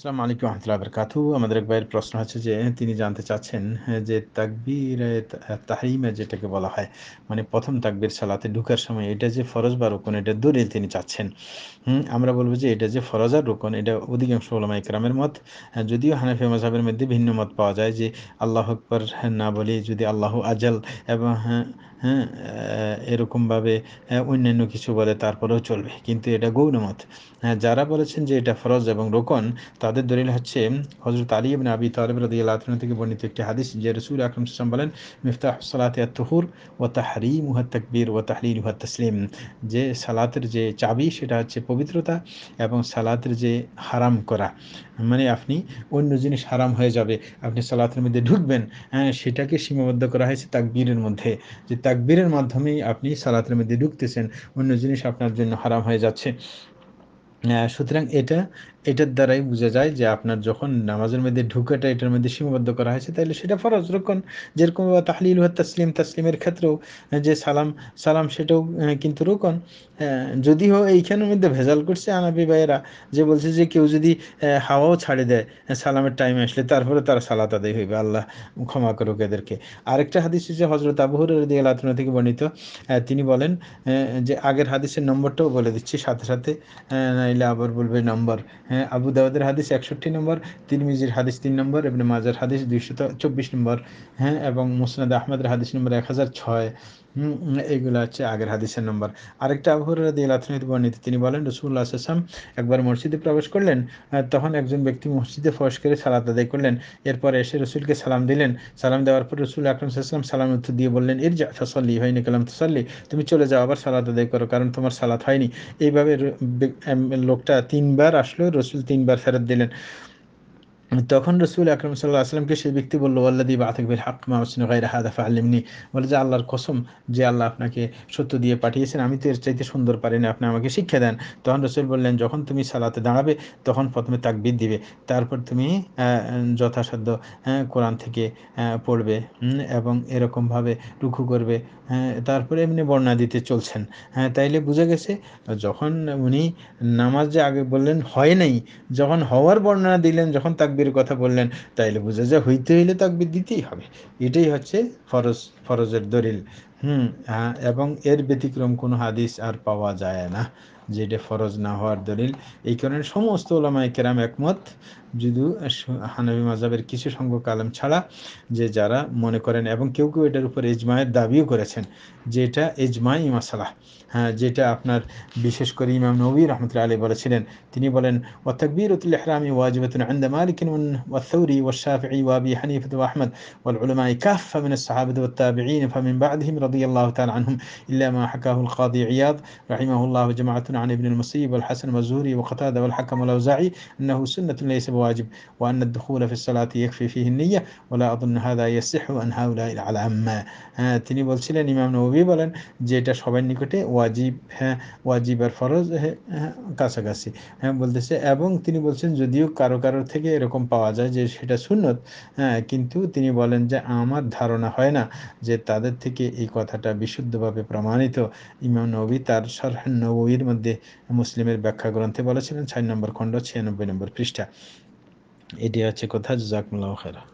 আসসালামু আলাইকুম রহমতুল্লাহ বারকাতু। আমাদের এক ভাইয়ের প্রশ্ন হচ্ছে যে তিনি জানতে চাচ্ছেন যে তাকবীরে তাহরিমে যেটাকে বলা হয়, মানে ১ম তাকবীর সালাতে ঢুকার সময় এটা যে ফরজ বা রুকন এটার দলিল তিনি চাচ্ছেন। আমরা বলব যে এটা যে ফরজ আর রুকন এটা অধিকাংশ উলামায়ে কেরামের মত। যদিও হানাফি মাযহাবের মধ্যে ভিন্ন মত পাওয়া যায় যে আল্লাহু আকবার না বলে যদি আল্লাহু আজাল এবং হ্যাঁ, এরকমভাবে অন্যান্য কিছু বলে তারপরেও চলবে। কিন্তু এটা গৌণমত। যারা বলেছেন যে এটা ফরজ এবং রোকন তাদের দলিল হচ্ছে হযরত আলী ইবনে আবি তালিব রাদিয়াল্লাহু আনহু থেকে বর্ণিত একটি হাদিস যে রাসূল আকরাম সাল্লাল্লাহু আলাইহি ওয়াসাল্লাম বলেন মিফতাহুস সালাতি আত-তুহুর ওয়া তাহরিমুহা আত-তাকবীর ওয়া তাহলিলুহা আত-তাসলিম। যে সালাতের যে চাবি সেটা হচ্ছে পবিত্রতা এবং সালাতের যে হারাম করা, মানে আপনি অন্য জিনিস হারাম হয়ে যাবে, আপনি সালাতের মধ্যে ঢুকবেন, সেটাকে সীমাবদ্ধ করা হয়েছে তাকবীরের মধ্যে। যে তাকবীরের মাধ্যমেই আপনি সালাতের মধ্যে ঢুকতেছেন, অন্য জিনিস আপনার জন্য হারাম হয়ে যাচ্ছে। সুতরাং এটার দ্বারাই বুঝা যায় যে আপনার যখন নামাজের মধ্যে ঢুকাটা এটার মধ্যে সীমাবদ্ধ করা হয়েছে তাইলে সেটা ফরজ রুকন। যেরকম তাহলিল ওয়া তাসলিম, তাসলিমের ক্ষেত্রেও যে সালাম সেটাও কিন্তু রুকন। যদিও এইখানের মধ্যে ভেজাল করছে হানাফি ভাইয়েরা, যে বলছে যে কেউ যদি হাওয়াও ছাড়ে দেয় সালামের টাইম আসলে তারপরে তার সালাত আদায় হইবে, আল্লাহ ক্ষমা করুক এদেরকে। আরেকটা হাদিস হচ্ছে হযরত আবু হুরায়রা রাদিয়াল্লাহু আনহু থেকে বর্ণিত। তিনি বলেন যে আগের হাদিসের নম্বরটাও বলে দিচ্ছি সাথে, সাথে নাইলে আবার বলবে নম্বর। আবু দাউদের হাদিস ৬১ নম্বর, তিরমিজির হাদিস ৩ নম্বর, ইবনে মাজার হাদিস ২২৪ নম্বর, এবং মুসনাদ আহমদের হাদিস নম্বর ১০০৬। এইগুলো হচ্ছে আগের হাদিসের নম্বর। আরেকটা আবু হুরায়রা রাদিয়াল্লাহু আনহু হতে বর্ণিত, তিনি বলেন রাসূলুল্লাহ সাল্লাল্লাহু আলাইহি ওয়াসাল্লাম একবার মসজিদে প্রবেশ করলেন। তখন একজন ব্যক্তি মসজিদে প্রবেশ করে সালাত আদায় করলেন। এরপর এসে রাসূলকে সালাম দিলেন। সালাম দেওয়ার পর রাসূল আকরাম সাল্লাল্লাহু আলাইহি ওয়াসাল্লাম সালামের উত্তর দিয়ে বললেন, ইরজি' ফাসাল্লি ফাইন্নাকা লাম তুসাল্লি। তুমি চলে যাও আবার সালাত আদায় করো, কারণ তোমার সালাত হয়নি। এইভাবে লোকটা ৩ বার আসলো, রাসূল ৩ বার ফেরত দিলেন। তখন রাসূল আকরাম সাল্লাল্লাহু আলাইহি ওয়াসাল্লামকে সেই ব্যক্তি বলল, ওয়াল্লাযী বা'আথাকা বিল হাক্ক মা উহসিনা গায়রা হাযা ফাআল্লিমনি। বলে যে আল্লাহর কসম, যে আল্লাহ আপনাকে সত্য দিয়ে পাঠিয়েছেন, আমি তো এর চাইতে সুন্দর পারি না, আপনি আমাকে শিক্ষা দেন। তখন রাসূল বললেন, যখন তুমি সালাতে দাঁড়াবে তখন ১ম এ তাকবীর দিবে। তারপর তুমি যথাসাধ্য কোরআন থেকে পড়বে, এবং এরকমভাবে রুকু করবে। তারপরে এমনি বর্ণনা দিতে চলছেন। তাইলে বুঝা গেছে যখন উনি নামাজ যে আগে বললেন হয় নাই, যখন হওয়ার বর্ণনা দিলেন, যখন তাকবীরের কথা বললেন, তাইলে বোঝা যায় হইতে হইলে তাকবীর দিতেই হবে। এটাই হচ্ছে ফরজের দলিল। এবং এর ব্যতিক্রম কোনো হাদিস আর পাওয়া যায় না যে এটা ফরজ না হওয়ার দলিল। এই কারণে সমস্ত উলামায়ে কেরাম একমত, যদিও হানাফি মাযহাবের কিছু সংখ্যক আলেম ছাড়া, যে যারা মনে করেন, এবং কেউ কেউ এটার উপর ইজমায়ের দাবিও করেছেন যে এটা ইজমাই মাসালা। যেটা আপনার বিশেষ করে ইমাম নববী রাহমাতুল্লাহি আলাইহি বলেছিলেন। তিনি বলেন, وتكبيرة الإحرام واجبة عند مالك والثوري والشافعي وأبي حنيفة وأحمد والعلماء كافة من الصحابة والتابعين فمن بعدهم رضي الله تعالى عنهم، إلا ما حكاه القاضي عياض رحمه الله وجماعة عن ابن المسيب والحسن والزهري وقتادة والحكم والأوزاعي أنه سنة ليس بواجب، وأن الدخول في الصلاة يكفي فيه النية، ولا أظن هذا يصح عن هؤلاء العلامة. তিনি বলছিলেন, ইমাম নববী বলেন যে এটা সবার নিকটে ওয়াজিব, ওয়াজিব আর ফরজ কাছাকাছি। বলতেছে, এবং তিনি বলছেন যদিও কারো থেকে এরকম পাওয়া যায় যে সেটা সুন্নত, কিন্তু তিনি বলেন যে আমার ধারণা হয় না যে তাদের থেকে এই কথাটা বিশুদ্ধভাবে প্রমাণিত। ইমাম নববী তার শারহ নববীর মধ্যে মুসলিমের ব্যাখ্যা গ্রন্থে বলেছিলেন, ৬ নম্বর খণ্ড ৯৬ নম্বর পৃষ্ঠা। এটি হচ্ছে কথা। জাযাকুমুল্লাহু খাইরা।